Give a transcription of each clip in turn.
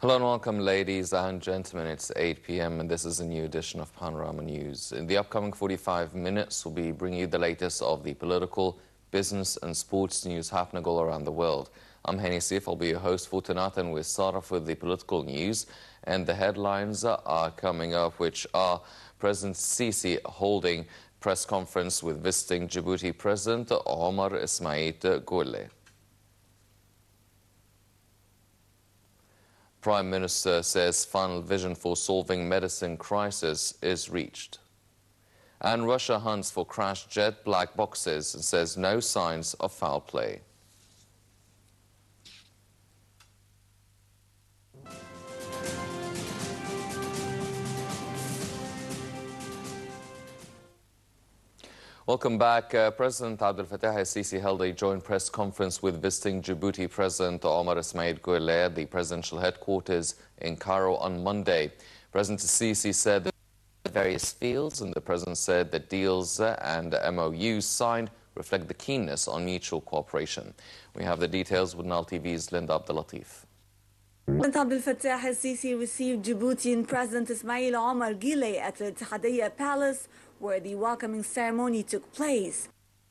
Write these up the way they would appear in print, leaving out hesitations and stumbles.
Hello and welcome, ladies and gentlemen. It's 8 p.m. and this is a new edition of Panorama News. In the upcoming 45 minutes, we'll be bringing you the latest of the political, business and sports news happening all around the world. I'm Henny Sif. I'll be your host for tonight, and we'll start off with the political news. And the headlines are coming up, which are President Sisi holding press conference with visiting Djibouti President Omar Ismail Guelleh. Prime Minister says final vision for solving medicine crisis is reached. And Russia hunts for crashed jet black boxes and says no signs of foul play. Welcome back. President Abdel Fattah el-Sisi held a joint press conference with visiting Djibouti President Omar Ismail Guelleh at the presidential headquarters in Cairo on Monday. President el-Sisi said that various fields, and the president said that deals and MOUs signed reflect the keenness on mutual cooperation. We have the details with Nile TV's Linda Abdelatif. President Abdel Fattah el-Sisi received Djiboutian President Ismail Omar Guelleh at the Ittihadiyya Palace, where the welcoming ceremony took place.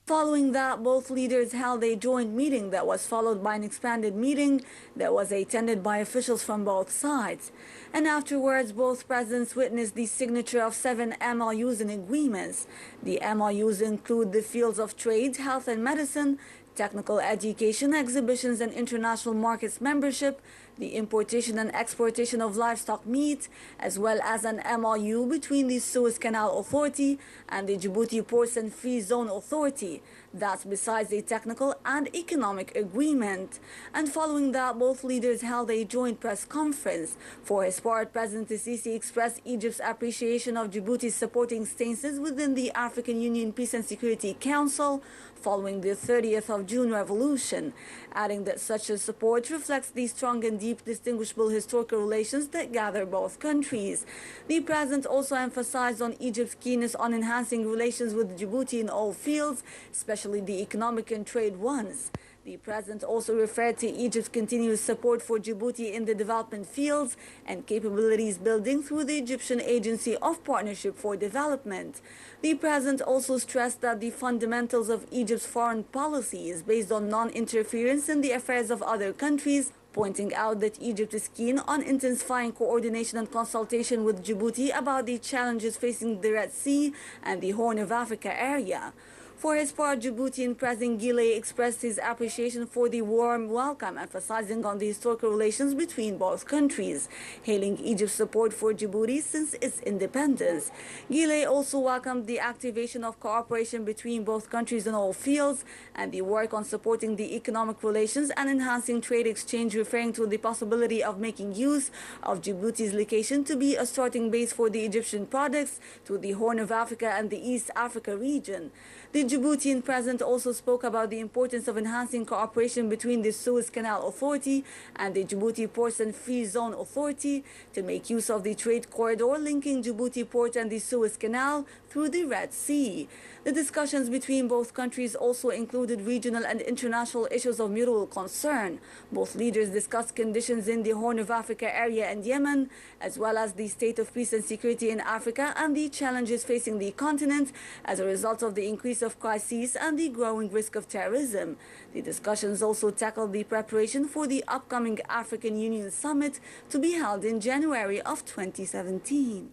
Following that, both leaders held a joint meeting that was followed by an expanded meeting that was attended by officials from both sides. And afterwards, both presidents witnessed the signature of 7 MOUs and agreements. The MOUs include the fields of trade, health and medicine, technical education, exhibitions and international markets membership, the importation and exportation of livestock meat, as well as an MOU between the Suez Canal Authority and the Djibouti Ports and Free Zone Authority. That's besides a technical and economic agreement. And following that, both leaders held a joint press conference. For his part, President el-Sisi expressed Egypt's appreciation of Djibouti's supporting stances within the African Union Peace and Security Council following the 30th of June revolution, adding that such a support reflects the strong and deep distinguishable historical relations that gather both countries. The president also emphasized on Egypt's keenness on enhancing relations with Djibouti in all fields, especially the economic and trade ones. The president also referred to Egypt's continuous support for Djibouti in the development fields and capabilities building through the Egyptian Agency of Partnership for Development. The president also stressed that the fundamentals of Egypt's foreign policy is based on non-interference in the affairs of other countries, pointing out that Egypt is keen on intensifying coordination and consultation with Djibouti about the challenges facing the Red Sea and the Horn of Africa area. For his part, Djiboutian President Guelleh expressed his appreciation for the warm welcome, emphasizing on the historical relations between both countries, hailing Egypt's support for Djibouti since its independence. Guelleh also welcomed the activation of cooperation between both countries in all fields and the work on supporting the economic relations and enhancing trade exchange, referring to the possibility of making use of Djibouti's location to be a starting base for the Egyptian products to the Horn of Africa and the East Africa region. The Djiboutian president also spoke about the importance of enhancing cooperation between the Suez Canal Authority and the Djibouti Ports and Free Zone Authority to make use of the trade corridor linking Djibouti Port and the Suez Canal through the Red Sea. The discussions between both countries also included regional and international issues of mutual concern. Both leaders discussed conditions in the Horn of Africa area and Yemen, as well as the state of peace and security in Africa and the challenges facing the continent as a result of the increase of crises and the growing risk of terrorism. The discussions also tackled the preparation for the upcoming African Union Summit to be held in January of 2017.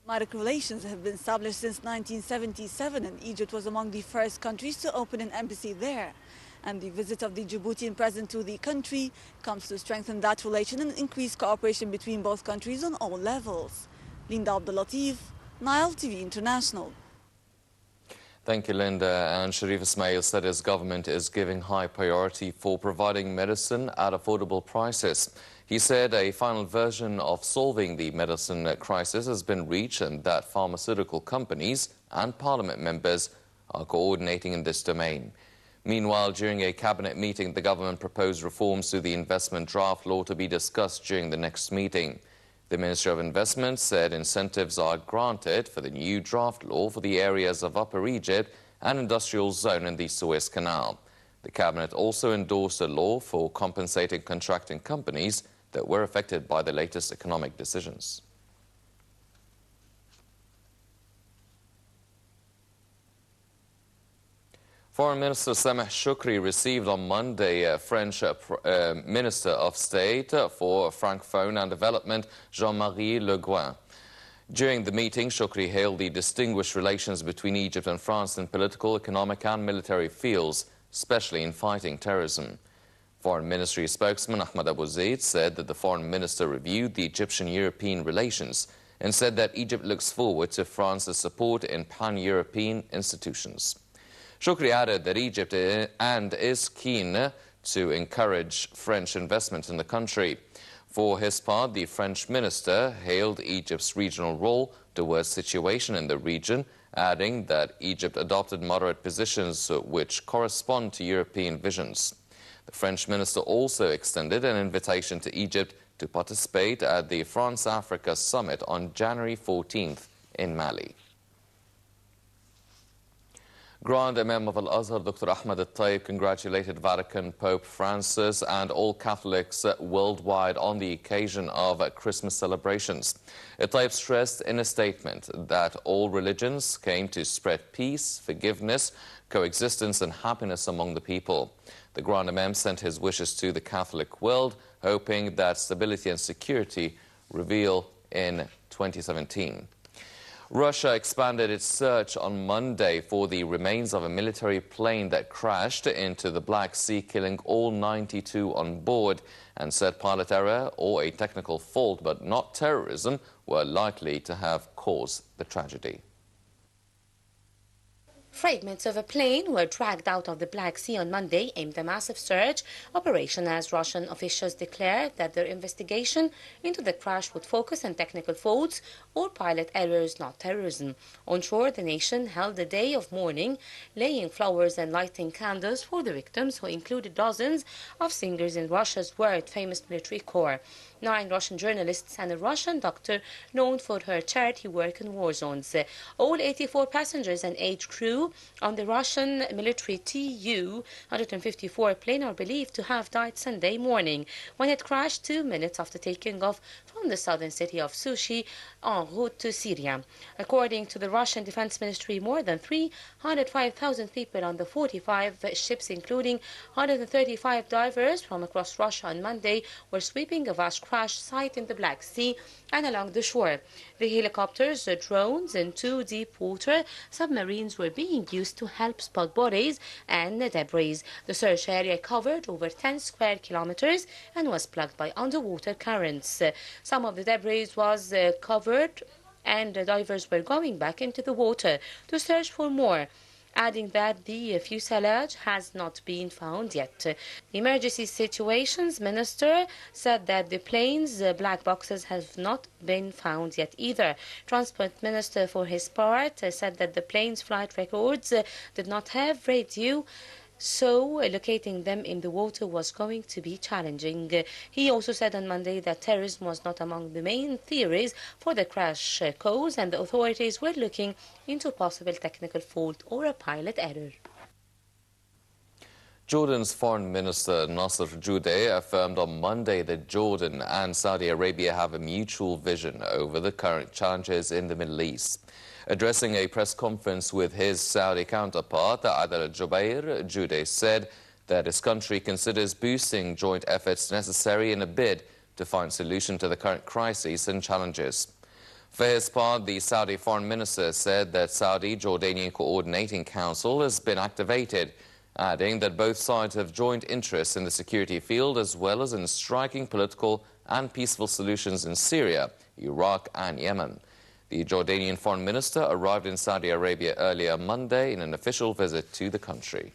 Diplomatic relations have been established since 1977, and Egypt was among the first countries to open an embassy there. And the visit of the Djiboutian president to the country comes to strengthen that relation and increase cooperation between both countries on all levels. Linda Abdelatif, Nile TV International. Thank you, Linda. And Sharif Ismail said his government is giving high priority for providing medicine at affordable prices. He said a final version of solving the medicine crisis has been reached and that pharmaceutical companies and parliament members are coordinating in this domain. Meanwhile, during a cabinet meeting, the government proposed reforms to the investment draft law to be discussed during the next meeting. The Ministry of Investment said incentives are granted for the new draft law for the areas of Upper Egypt and industrial zone in the Suez Canal. The cabinet also endorsed a law for compensating contracting companies that were affected by the latest economic decisions. Foreign Minister Sameh Shoukry received on Monday French Minister of State for Francophone and Development, Jean-Marie Le Guen. During the meeting, Shoukry hailed the distinguished relations between Egypt and France in political, economic and military fields, especially in fighting terrorism. Foreign Ministry spokesman Ahmed Abu Zaid said that the foreign minister reviewed the Egyptian-European relations and said that Egypt looks forward to France's support in pan-European institutions. Shoukry added that Egypt is keen to encourage French investment in the country. For his part, the French minister hailed Egypt's regional role towards situation in the region, adding that Egypt adopted moderate positions which correspond to European visions. The French minister also extended an invitation to Egypt to participate at the France-Africa summit on January 14th in Mali. Grand Imam of Al-Azhar, Dr. Ahmed Al-Tayyib, congratulated Vatican Pope Francis and all Catholics worldwide on the occasion of Christmas celebrations. Al-Tayyib stressed in a statement that all religions came to spread peace, forgiveness, coexistence and happiness among the people. The Grand Imam sent his wishes to the Catholic world, hoping that stability and security reveal in 2017. Russia expanded its search on Monday for the remains of a military plane that crashed into the Black Sea, killing all 92 on board, and said pilot error or a technical fault, but not terrorism, were likely to have caused the tragedy. Fragments of a plane were dragged out of the Black Sea on Monday amid a massive search operation as Russian officials declared that their investigation into the crash would focus on technical faults or pilot errors, not terrorism. On shore, the nation held a day of mourning, laying flowers and lighting candles for the victims, who included dozens of singers in Russia's world-famous military corps. 9 Russian journalists and a Russian doctor known for her charity work in war zones. All 84 passengers and 8 crew on the Russian military Tu-154 plane are believed to have died Sunday morning when it crashed 2 minutes after taking off from the southern city of Sushi en route to Syria. According to the Russian Defense Ministry, more than 305,000 people on the 45 ships, including 135 divers from across Russia on Monday, were sweeping a vast crash site in the Black Sea and along the shore. The helicopters, drones and 2 deep water submarines were being used to help spot bodies and debris. The search area covered over 10 square kilometers and was plugged by underwater currents. Some of the debris was covered and divers were going back into the water to search for more, adding that the fuselage has not been found yet. The Emergency Situations Minister said that the plane's black boxes have not been found yet either. Transport Minister, for his part, said that the plane's flight records did not have radio, so locating them in the water was going to be challenging. He also said on Monday that terrorism was not among the main theories for the crash cause, and the authorities were looking into possible technical fault or a pilot error. Jordan's Foreign Minister Nasser Judeh affirmed on Monday that Jordan and Saudi Arabia have a mutual vision over the current challenges in the Middle East. Addressing a press conference with his Saudi counterpart, Adel al-Jubair, Judeh said that his country considers boosting joint efforts necessary in a bid to find solution to the current crises and challenges. For his part, the Saudi Foreign Minister said that Saudi-Jordanian Coordinating Council has been activated, adding that both sides have joint interests in the security field as well as in striking political and peaceful solutions in Syria, Iraq and Yemen. The Jordanian Foreign Minister arrived in Saudi Arabia earlier Monday in an official visit to the country.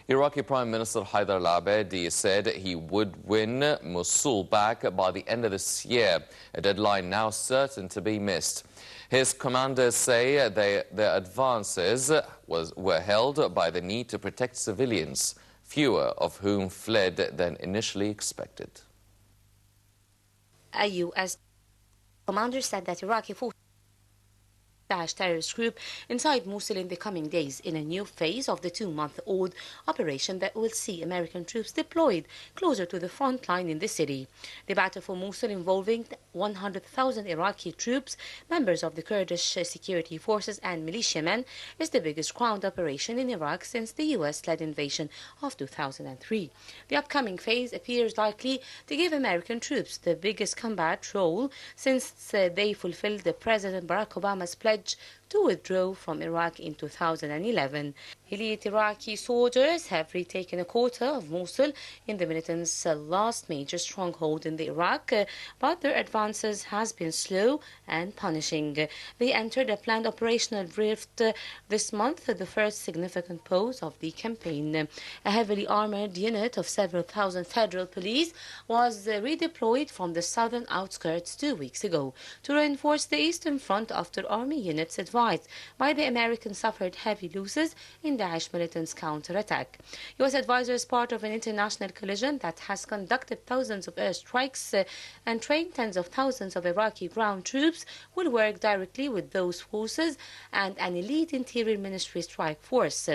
Iraqi Prime Minister Haider al-Abadi said he would win Mosul back by the end of this year, a deadline now certain to be missed. His commanders say their advances were held by the need to protect civilians, fewer of whom fled than initially expected. A U.S. commander said that Iraqi forces Daesh terrorist group inside Mosul in the coming days in a new phase of the 2-month-old operation that will see American troops deployed closer to the front line in the city. The battle for Mosul, involving 100,000 Iraqi troops, members of the Kurdish security forces and militiamen, is the biggest ground operation in Iraq since the US-led invasion of 2003. The upcoming phase appears likely to give American troops the biggest combat role since they fulfilled the President Barack Obama's pledge to withdraw from Iraq in 2011. Elite Iraqi soldiers have retaken a quarter of Mosul in the militants' last major stronghold in Iraq, but their advances has been slow and punishing. They entered a planned operational drift this month, the first significant pause of the campaign. A heavily armored unit of several thousand federal police was redeployed from the southern outskirts 2 weeks ago to reinforce the eastern front after army units advised by the Americans suffered heavy losses in Daesh militants' counterattack. U.S. advisors, part of an international coalition that has conducted thousands of airstrikes and trained tens of thousands of Iraqi ground troops, will work directly with those forces and an elite interior ministry strike force.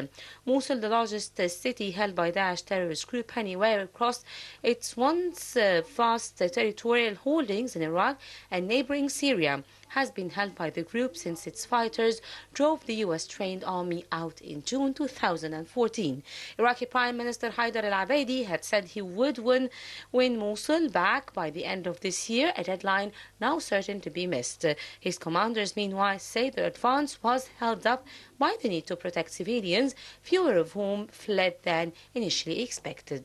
Mosul, the largest city held by Daesh terrorist group anywhere across its once vast territorial holdings in Iraq and neighboring Syria, has been held by the group since its fighters drove the US-trained army out in June 2014. Iraqi Prime Minister Haider al-Abadi had said he would win Mosul back by the end of this year, a deadline now certain to be missed. His commanders, meanwhile, say their advance was held up by the need to protect civilians, fewer of whom fled than initially expected.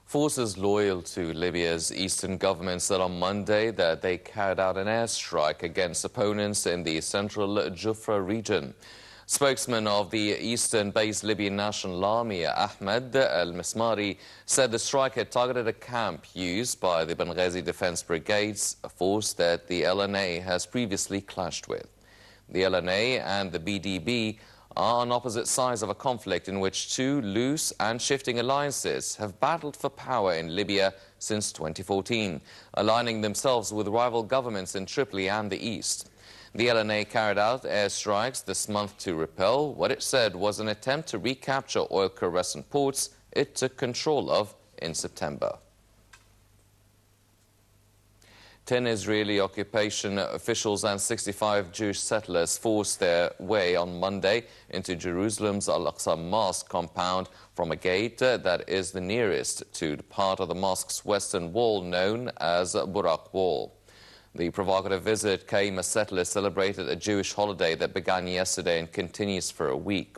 Forces loyal to Libya's eastern government said on Monday that they carried out an airstrike against opponents in the central Jufra region. Spokesman of the eastern-based Libyan National Army, Ahmed al-Mismari, said the strike had targeted a camp used by the Benghazi Defense Brigades, a force that the LNA has previously clashed with. The LNA and the BDB are on opposite sides of a conflict in which two loose and shifting alliances have battled for power in Libya since 2014, aligning themselves with rival governments in Tripoli and the east. The LNA carried out airstrikes this month to repel what it said was an attempt to recapture oil-caressant ports it took control of in September. 10 Israeli occupation officials and 65 Jewish settlers forced their way on Monday into Jerusalem's Al-Aqsa Mosque compound from a gate that is the nearest to the part of the mosque's western wall known as Burak Wall. The provocative visit came as settlers celebrated a Jewish holiday that began yesterday and continues for a week.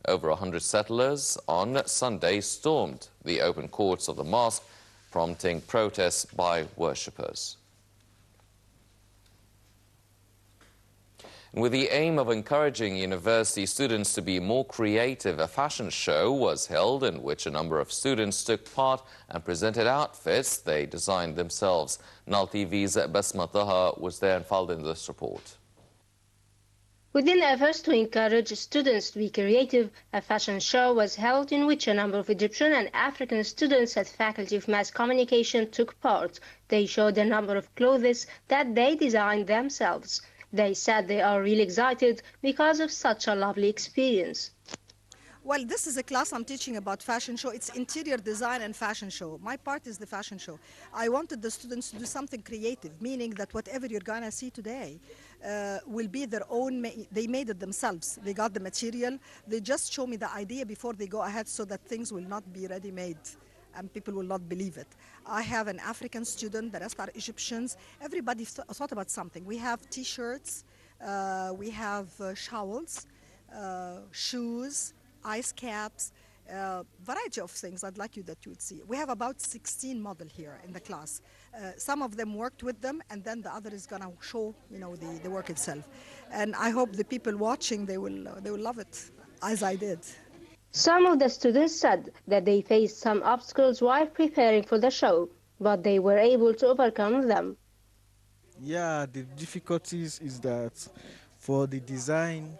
Over 100 settlers on Sunday stormed the open courts of the mosque, prompting protests by worshippers. With the aim of encouraging university students to be more creative, a fashion show was held in which a number of students took part and presented outfits they designed themselves. Nile TV's Basma Taha was there and filed in this report. Within efforts to encourage students to be creative, a fashion show was held in which a number of Egyptian and African students at Faculty of Mass Communication took part. They showed a number of clothes that they designed themselves. They said they are really excited because of such a lovely experience. Well, this is a class I'm teaching about fashion show. It's interior design and fashion show. My part is the fashion show. I wanted the students to do something creative, meaning that whatever you're gonna see today will be their own. They made it themselves. They got the material. They just show me the idea before they go ahead so that things will not be ready-made and people will not believe it. I have an African student, the rest are Egyptians. Everybody thought about something. We have t-shirts, we have shawls, shoes, ice caps, variety of things I'd like that you would see. We have about 16 models here in the class. Some of them worked with them, and then the other is gonna show, the work itself. And I hope the people watching, they will love it, as I did. Some of the students said that they faced some obstacles while preparing for the show, but they were able to overcome them. Yeah, the difficulties is that for the design,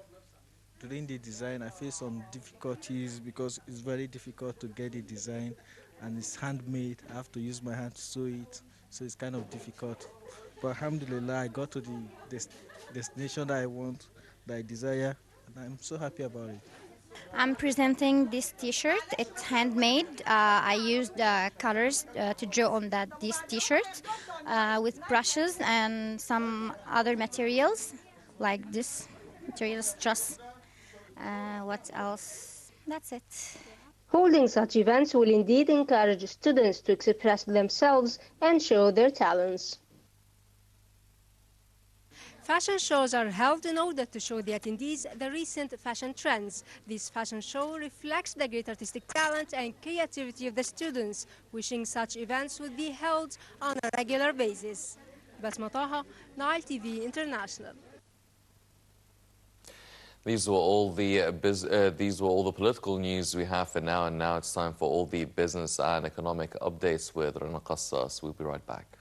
during the design, I faced some difficulties because it's very difficult to get the design and it's handmade. I have to use my hand to sew it, so it's kind of difficult. But alhamdulillah, I got to destination that I want, that I desire, and I'm so happy about it. I'm presenting this T-shirt. It's handmade. I used colors to draw on this T-shirt with brushes and some other materials like this materials. Just what else? That's it. Holding such events will indeed encourage students to express themselves and show their talents. Fashion shows are held in order to show the attendees the recent fashion trends. This fashion show reflects the great artistic talent and creativity of the students, wishing such events would be held on a regular basis. Basma Taha, Nile TV International. These were all the political news we have for now, and now it's time for all the business and economic updates with Rana Qassas. We'll be right back.